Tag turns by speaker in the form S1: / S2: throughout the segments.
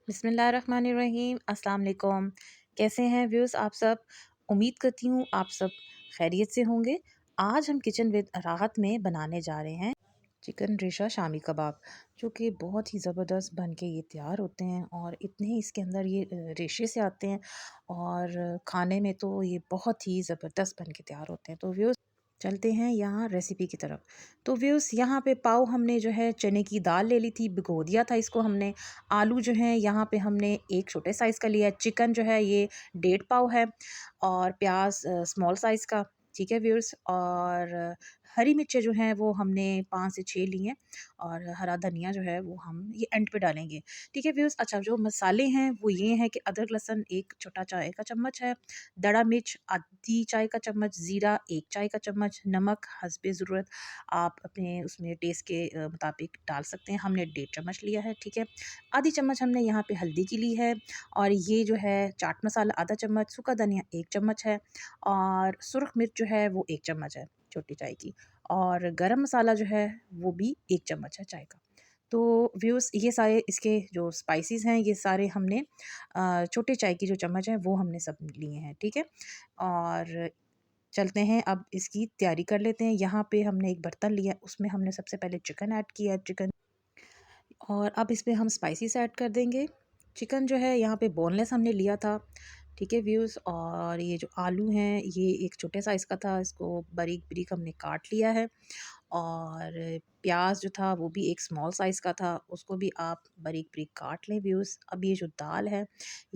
S1: बिस्मिल्लाहिर्रहमानिर्रहीम अस्सलाम वालेकुम। कैसे हैं व्यूज़ आप सब? उम्मीद करती हूँ आप सब खैरियत से होंगे। आज हम किचन विद राहत में बनाने जा रहे हैं चिकन रेशा शामी कबाब, जो कि बहुत ही ज़बरदस्त बन के ये तैयार होते हैं और इतने ही इसके अंदर ये रेशे से आते हैं और खाने में तो ये बहुत ही ज़बरदस्त बन के तैयार होते हैं। तो व्यूज़ चलते हैं यहाँ रेसिपी की तरफ। तो व्यूज़ यहाँ पे पाव हमने जो है चने की दाल ले ली थी, भिगो दिया था इसको हमने। आलू जो है यहाँ पे हमने एक छोटे साइज़ का लिया है। चिकन जो है ये 1.5 पाव है और प्याज स्मॉल साइज़ का, ठीक है व्यूअर्स। और हरी मिर्चें जो हैं वो हमने 5 से 6 ली हैं और हरा धनिया जो है वो हम ये एंड पे डालेंगे, ठीक है व्यूअर्स। अच्छा, जो मसाले हैं वो ये हैं कि अदरक लहसुन 1 छोटा चाय का चम्मच है, दड़ा मिर्च आधी चाय का चम्मच, ज़ीरा 1 चाय का चम्मच, नमक हस्बे ज़रूरत आप अपने उसमें टेस्ट के मुताबिक डाल सकते हैं। हमने 1.5 चम्मच लिया है, ठीक है। आधी चम्मच हमने यहाँ पे हल्दी की ली है और ये जो है चाट मसाला आधा चम्मच, सूखा धनिया 1 चम्मच है और सुरख मिर्च जो है वो 1 चम्मच है छोटी चाय की, और गरम मसाला जो है वो भी 1 चम्मच है चाय का। तो व्यूज़ ये सारे इसके जो स्पाइसेस हैं ये सारे हमने छोटे चाय की जो चम्मच है वो हमने सब लिए हैं, ठीक है। और चलते हैं अब इसकी तैयारी कर लेते हैं। यहाँ पे हमने एक बर्तन लिया, उसमें हमने सबसे पहले चिकन ऐड किया, चिकन, और अब इसमें हम स्पाइसेस ऐड कर देंगे। चिकन जो है यहाँ पे बोनलेस हमने लिया था, ठीक है व्यूज़। और ये जो आलू हैं ये एक छोटे साइज़ का था, इसको बारीक बारीक हमने काट लिया है। और प्याज जो था वो भी एक स्मॉल साइज़ का था, उसको भी आप बारीक बारीक काट लें व्यूज़। अब ये जो दाल है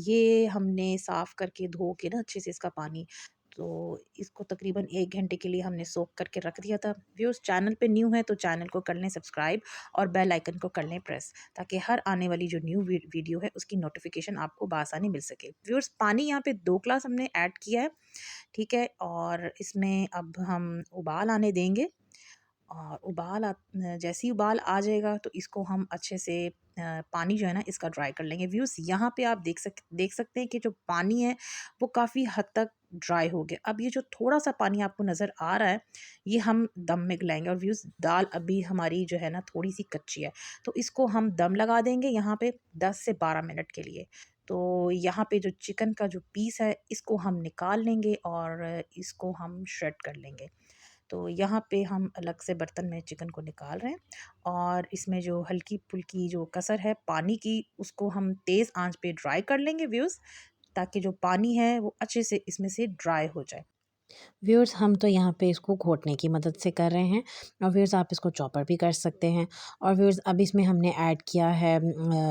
S1: ये हमने साफ़ करके धो के ना अच्छे से इसका पानी, तो इसको तकरीबन 1 घंटे के लिए हमने सोक करके रख दिया था व्यूअर्स। चैनल पे न्यू है तो चैनल को कर लें सब्सक्राइब और बेल आइकन को कर लें प्रेस, ताकि हर आने वाली जो न्यू वीडियो है उसकी नोटिफिकेशन आपको बआसानी मिल सके व्यूअर्स। पानी यहाँ पे 2 ग्लास हमने ऐड किया है, ठीक है। और इसमें अब हम उबाल आने देंगे और जैसे ही उबाल आ जाएगा तो इसको हम अच्छे से पानी जो है ना इसका ड्राई कर लेंगे व्यूज़। यहाँ पे आप देख सकते हैं कि जो पानी है वो काफ़ी हद तक ड्राई हो गया। अब ये जो थोड़ा सा पानी आपको नज़र आ रहा है ये हम दम में गलाएंगे। और व्यूज़ दाल अभी हमारी जो है ना थोड़ी सी कच्ची है, तो इसको हम दम लगा देंगे यहाँ पे 10 से 12 मिनट के लिए। तो यहाँ पे जो चिकन का जो पीस है इसको हम निकाल लेंगे और इसको हम श्रेड कर लेंगे। तो यहाँ पे हम अलग से बर्तन में चिकन को निकाल रहे हैं और इसमें जो हल्की-फुल्की जो कसर है पानी की उसको हम तेज़ आंच पे ड्राई कर लेंगे व्यूअर्स, ताकि जो पानी है वो अच्छे से इसमें से ड्राई हो जाए। व्यूअर्स हम तो यहाँ पे इसको घोटने की मदद से कर रहे हैं और व्यूअर्स आप इसको चॉपर भी कर सकते हैं। और व्यूअर्स अब इसमें हमने ऐड किया है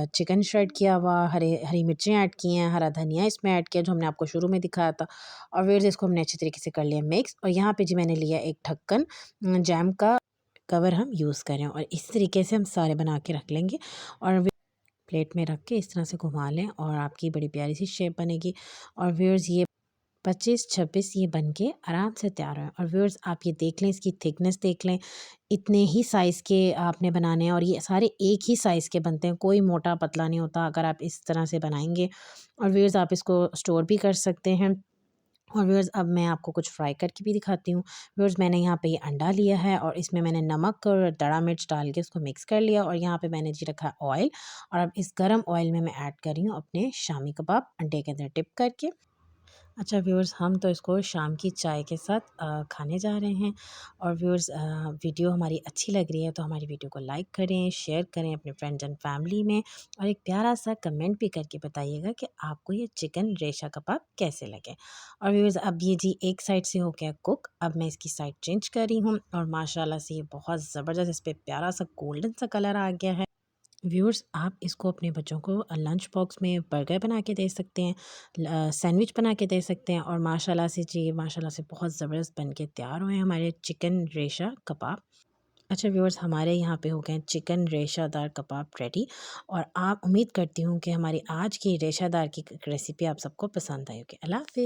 S1: चिकन श्रेड किया हुआ, हरी मिर्चें ऐड की हैं, हरा धनिया इसमें ऐड किया जो हमने आपको शुरू में दिखाया था। और व्यूअर्स इसको हमने अच्छी तरीके से कर लिया मिक्स। और यहाँ पे जी मैंने लिया एक ढक्कन, जैम का कवर हम यूज़ करें और इस तरीके से हम सारे बना के रख लेंगे और प्लेट में रख के इस तरह से घुमा लें और आपकी बड़ी प्यारी सी शेप बनेगी। और व्यूअर्स ये 25-26 ये बन के आराम से तैयार है। और व्यूअर्स आप ये देख लें, इसकी थिकनेस देख लें, इतने ही साइज़ के आपने बनाने हैं और ये सारे एक ही साइज़ के बनते हैं, कोई मोटा पतला नहीं होता अगर आप इस तरह से बनाएंगे। और व्यूअर्स आप इसको स्टोर भी कर सकते हैं। और व्यूअर्स अब मैं आपको कुछ फ्राई करके भी दिखाती हूँ। व्यूअर्स मैंने यहाँ पे ये अंडा लिया है और इसमें मैंने नमक और दड़ा मिर्च डाल के उसको मिक्स कर लिया और यहाँ पे मैंने जी रखा ऑयल। और अब इस गरम ऑयल में मैं ऐड कर रही हूँ अपने शामी कबाब अंडे के अंदर डिप करके। अच्छा व्यूअर्स हम तो इसको शाम की चाय के साथ खाने जा रहे हैं। और व्यूअर्स वीडियो हमारी अच्छी लग रही है तो हमारी वीडियो को लाइक करें, शेयर करें अपने फ्रेंड्स एंड फैमिली में, और एक प्यारा सा कमेंट भी करके बताइएगा कि आपको ये चिकन रेशा कबाब कैसे लगे। और व्यूअर्स अब ये जी एक साइड से हो गया कुक, अब मैं इसकी साइड चेंज कर रही हूँ और माशाल्लाह से ये बहुत ज़बरदस्त इस पर प्यारा सा गोल्डन सा कलर आ गया है। व्यूअर्स आप इसको अपने बच्चों को लंच बॉक्स में बर्गर बना के दे सकते हैं, सैंडविच बना के दे सकते हैं। और माशाल्लाह से जी माशाल्लाह से बहुत ज़बरदस्त बन के तैयार हुए हैं हमारे चिकन रेशा कबाब। अच्छा व्यूअर्स हमारे यहाँ पे हो गए चिकन रेशादार कबाब रेडी। और आप उम्मीद करती हूँ कि हमारी आज की रेशादार की रेसिपी आप सबको पसंद आई होगी। अल्लाह हाफ़िज़।